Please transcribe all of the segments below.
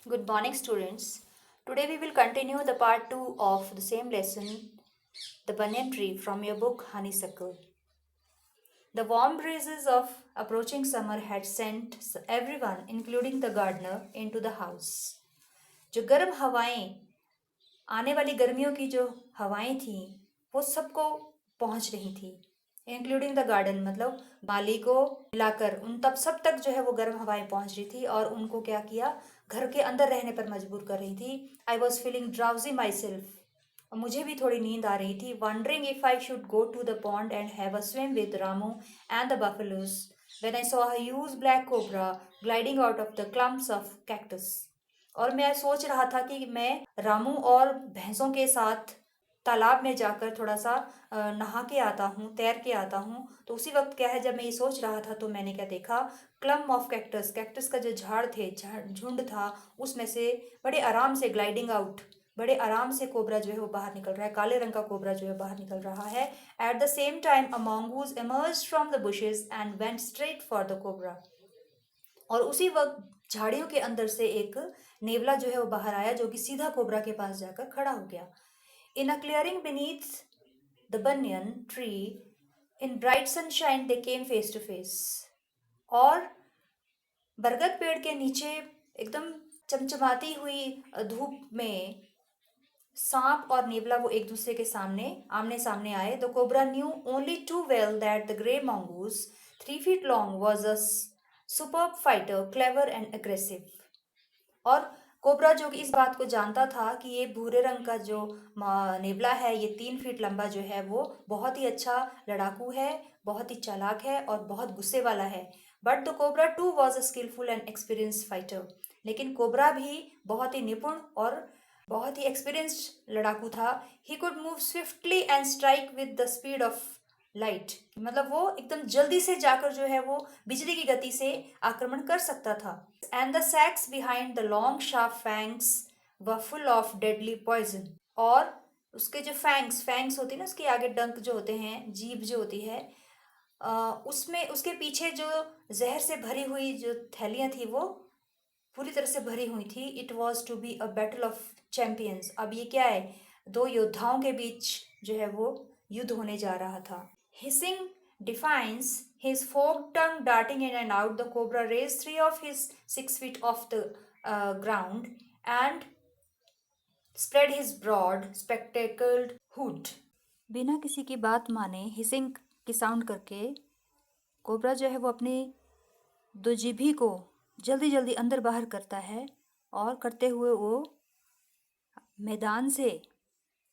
Good morning, students. Today we will continue the part 2 of the same lesson, The Banyan Tree, from your book Honeysuckle. The warm breezes of approaching summer had sent everyone, including the gardener, into the house. जो गर्म हवाएं आने वाली गर्मियों की जो हवाएं थी वो सबको पहुंच रही थी, इंक्लूडिंग द गार्डन, मतलब माली को मिलाकर उन तब सब तक जो है वो गर्म हवाएं पहुंच रही थी और उनको क्या किया, घर के अंदर रहने पर मजबूर कर रही थी. I was feeling drowsy myself, और मुझे भी थोड़ी नींद आ रही थी. Wondering if I should go to the pond and have a swim with Ramu and the buffaloes when I saw a huge black cobra gliding out of the clumps of cactus. और मैं सोच रहा था कि मैं रामू और भैंसों के साथ तालाब में जाकर थोड़ा सा नहा के आता हूँ, तैर के आता हूँ. तो उसी वक्त क्या है, जब मैं ये सोच रहा था तो मैंने क्या देखा, क्लम ऑफ कैक्टस, कैक्टस का जो झाड़ थे, झुंड था, उसमें से बड़े आराम से ग्लाइडिंग आउट, बड़े आराम से कोबरा जो है वो बाहर निकल रहा है, काले रंग का कोबरा जो है बाहर निकल रहा है. At the same time a mongoose emerged from the bushes and went straight for the cobra. और उसी वक्त झाड़ियों के अंदर से एक नेवला जो है वो बाहर आया, जो कि सीधा कोबरा के पास जाकर खड़ा हो गया. In a clearing beneath the banyan tree in bright sunshine they came face to face. और बरगद पेड़ के नीचे एकदम चमचमाती हुई धूप में सांप और नेवला वो एक दूसरे के सामने आमने सामने आए. The cobra knew only too well that the grey mongoose 3 feet long was a superb fighter, clever and aggressive. और कोबरा जो कि इस बात को जानता था कि ये भूरे रंग का जो नेवला है, ये 3 फीट लंबा जो है वो बहुत ही अच्छा लड़ाकू है, बहुत ही चालाक है और बहुत गुस्से वाला है. But the cobra too was a skilful and experience fighter. लेकिन कोबरा भी बहुत ही निपुण और बहुत ही एक्सपीरियंस्ड लड़ाकू था. He could move swiftly and strike with the speed of light. मतलब वो एकदम जल्दी से जाकर जो है वो बिजली की गति से आक्रमण कर सकता था. And the sacs behind the long sharp fangs were full of deadly poison. और उसके जो फैंग्स फैंग्स होती है ना, उसके आगे डंक जो होते हैं, जीभ जो होती है, उसमें उसके पीछे जो जहर से भरी हुई जो थैलियां थी वो पूरी तरह से भरी हुई थी. It was to be a battle of champions. अब ये क्या है, दो योद्धाओं के बीच जो है वो युद्ध होने जा रहा था. Hissing defiance, his forked tongue darting in and out, the cobra raised 3 of his 6 feet off the ground and spread his broad, spectacled hood. बिना किसी की बात माने हिसिंग की साउंड करके कोबरा जो है वो अपनी दो जीभी को जल्दी जल्दी अंदर बाहर करता है, और करते हुए वो मैदान से,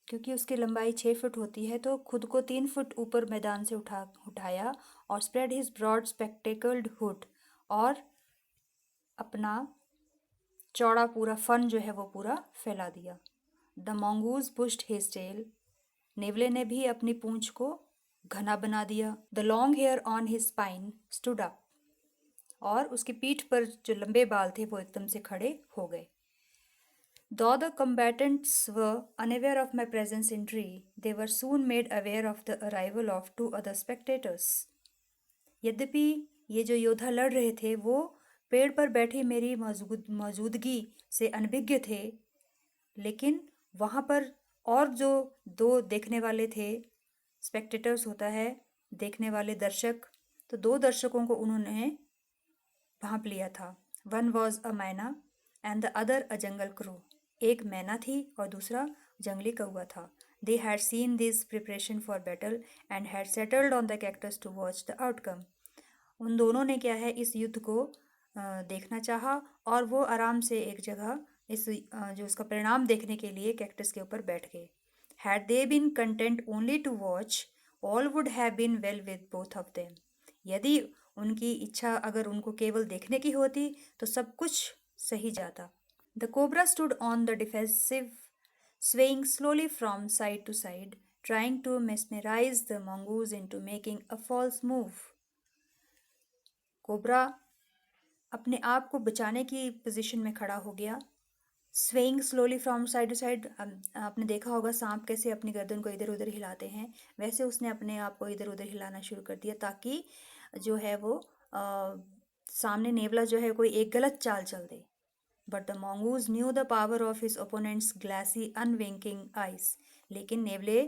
क्योंकि उसकी लंबाई 6 फुट होती है, तो खुद को 3 फुट ऊपर मैदान से उठाया और spread his broad spectacled hood, और अपना चौड़ा पूरा फन जो है वो पूरा फैला दिया. The mongoose pushed his tail. नेवले ने भी अपनी पूंछ को घना बना दिया. The long hair on his spine stood up. और उसकी पीठ पर जो लंबे बाल थे वो एकदम से खड़े हो गए. Though the combatants were unaware of my presence in tree, they were soon made aware of the arrival of 2 other spectators. यद्यपि ये जो योद्धा लड़ रहे थे वो पेड़ पर बैठी मेरी मौजूदगी से अनभिज्ञ थे, लेकिन वहाँ पर और जो 2 देखने वाले थे, स्पेक्टेटर्स होता है देखने वाले दर्शक, तो 2 दर्शकों को उन्होंने भांप लिया था. One was a myna and the other a jungle crow. एक मैना थी और दूसरा जंगली कौवा था. They had seen this preparation for battle and had settled on the cactus to watch the outcome. उन दोनों ने क्या है, इस युद्ध को देखना चाहा और वो आराम से एक जगह इस जो उसका परिणाम देखने के लिए कैक्टस के ऊपर बैठ गए. Had they been content only to watch, all would have been well with both of them. यदि उनकी इच्छा अगर उनको केवल देखने की होती तो सब कुछ सही जाता. The cobra stood on the defensive, swaying slowly from side to side, trying to mesmerize the mongoose into making a false move. Cobra अपने आप को बचाने की पोजीशन में खड़ा हो गया. Swaying slowly from side to side, आपने देखा होगा सांप कैसे अपनी गर्दन को इधर उधर हिलाते हैं, वैसे उसने अपने आप को इधर उधर हिलाना शुरू कर दिया ताकि जो है वो सामने नेवला जो है कोई एक गलत चाल चल दे. But the mongoose knew the power of his opponent's glassy, unwinking eyes. लेकिन नेवले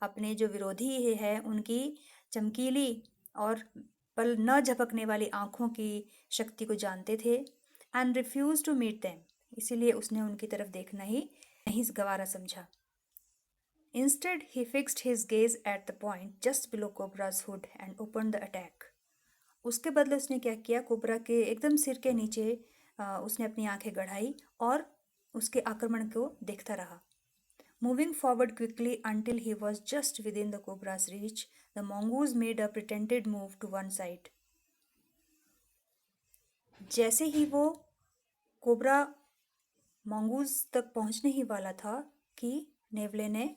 अपने जो विरोधी है उनकी चमकीली और पल न झपकने वाली आंखों की शक्ति को जानते थे and refuse to meet them. इसीलिए उसने उनकी तरफ देखना ही नहीं गवारा समझा. Instead, he fixed his gaze at the point just below Cobra's hood and opened the attack. उसके बदले उसने क्या किया, कोबरा के एकदम सिर के नीचे उसने अपनी आंखें गड़ाई और उसके आक्रमण को देखता रहा. Moving forward quickly until he was just within the cobra's reach, the mongoose made a pretended move to one side. जैसे ही वो कोबरा mongoose तक पहुंचने ही वाला था कि नेवले ने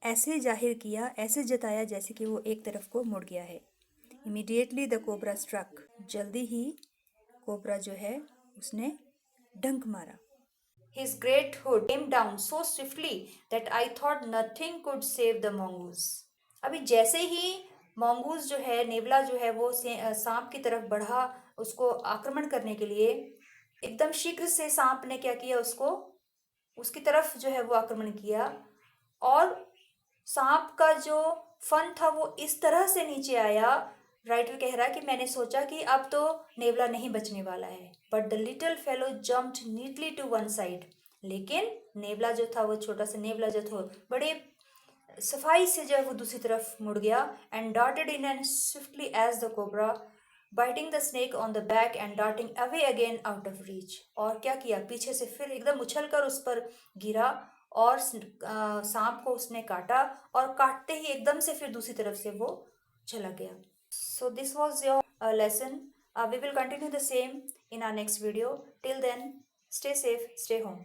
ऐसे जाहिर किया, ऐसे जताया जैसे कि वो एक तरफ को मुड़ गया है. Immediately the cobra struck. जल्दी ही कोबरा जो है उसने डंक मारा. His great hood came down so swiftly that I thought nothing could save the mongoose. अभी जैसे ही mongoose जो है, नेवला जो है वो सांप की तरफ बढ़ा उसको आक्रमण करने के लिए, एकदम शीघ्र से सांप ने क्या किया, उसको उसकी तरफ जो है वो आक्रमण किया और सांप का जो फन था वो इस तरह से नीचे आया. राइटर कह रहा है कि मैंने सोचा कि अब तो नेवला नहीं बचने वाला है. But the little fellow jumped neatly to one side. लेकिन नेवला जो था, वो छोटा सा नेवला जो था, बड़े सफाई से जो है वो दूसरी तरफ मुड़ गया. And darted in and swiftly as the cobra, biting the snake on the back and darting away again out of reach. और क्या किया, पीछे से फिर एकदम उछलकर उस पर गिरा और सांप को उसने काटा और काटते ही एकदम से फिर दूसरी तरफ से वो चला गया. So this was your lesson. We will continue the same in our next video. Till then, stay safe, stay home.